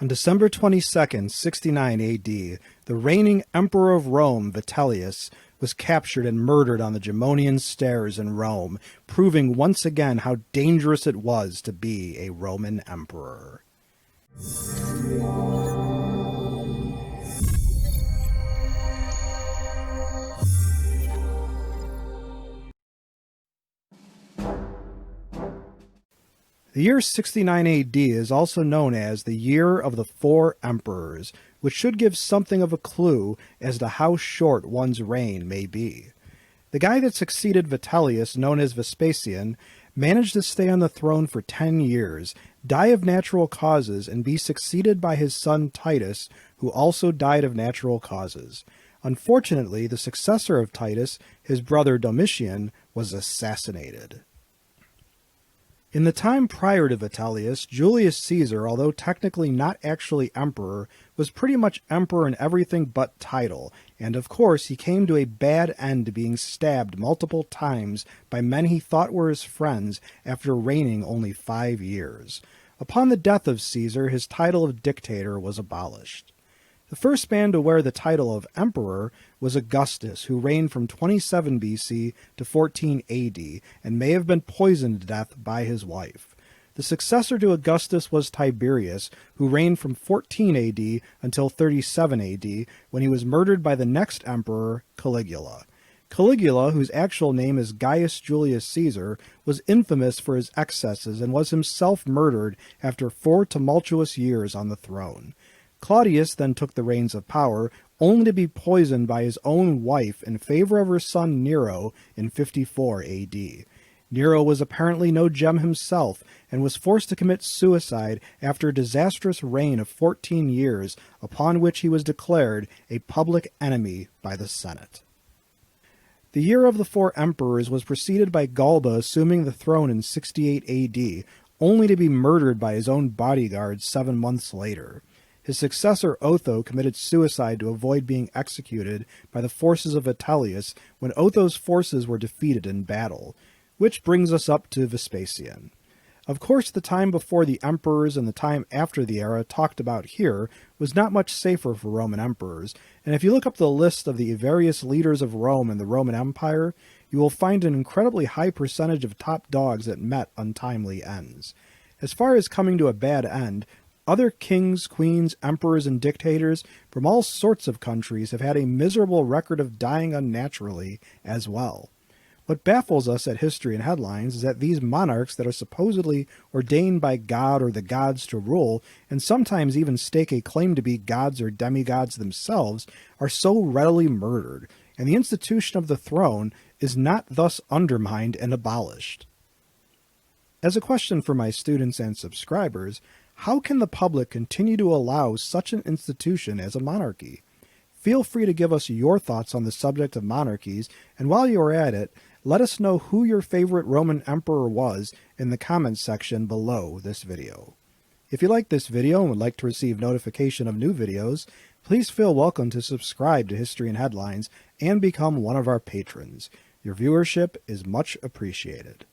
On December 22nd, 69 AD, the reigning emperor of Rome, Vitellius, was captured and murdered on the Gemonian Stairs in Rome, proving once again how dangerous it was to be a Roman emperor. The year 69 AD is also known as the Year of the Four Emperors, which should give something of a clue as to how short one's reign may be. The guy that succeeded Vitellius, known as Vespasian, managed to stay on the throne for 10 years, die of natural causes, and be succeeded by his son Titus, who also died of natural causes. Unfortunately, the successor of Titus, his brother Domitian, was assassinated. In the time prior to Vitellius, Julius Caesar, although technically not actually emperor, was pretty much emperor in everything but title, and of course he came to a bad end, being stabbed multiple times by men he thought were his friends after reigning only 5 years. Upon the death of Caesar, his title of dictator was abolished. The first man to wear the title of emperor was Augustus, who reigned from 27 BC to 14 AD, and may have been poisoned to death by his wife. The successor to Augustus was Tiberius, who reigned from 14 AD until 37 AD, when he was murdered by the next emperor, Caligula. Caligula, whose actual name is Gaius Julius Caesar, was infamous for his excesses and was himself murdered after 4 tumultuous years on the throne. Claudius then took the reins of power, only to be poisoned by his own wife in favor of her son Nero in 54 AD. Nero was apparently no gem himself, and was forced to commit suicide after a disastrous reign of 14 years, upon which he was declared a public enemy by the Senate. The Year of the Four Emperors was preceded by Galba assuming the throne in 68 AD, only to be murdered by his own bodyguards 7 months later. His successor Otho committed suicide to avoid being executed by the forces of Vitellius when Otho's forces were defeated in battle, which brings us up to Vespasian. Of course, the time before the emperors and the time after the era talked about here was not much safer for Roman emperors, and if you look up the list of the various leaders of Rome and the Roman Empire, you will find an incredibly high percentage of top dogs that met untimely ends. As far as coming to a bad end, other kings, queens, emperors, and dictators from all sorts of countries have had a miserable record of dying unnaturally as well. What baffles us at History and Headlines is that these monarchs that are supposedly ordained by God or the gods to rule, and sometimes even stake a claim to be gods or demigods themselves, are so readily murdered, and the institution of the throne is not thus undermined and abolished. As a question for my students and subscribers, how can the public continue to allow such an institution as a monarchy? Feel free to give us your thoughts on the subject of monarchies, and while you are at it, let us know who your favorite Roman emperor was in the comments section below this video. If you like this video and would like to receive notification of new videos, please feel welcome to subscribe to History and Headlines and become one of our patrons. Your viewership is much appreciated.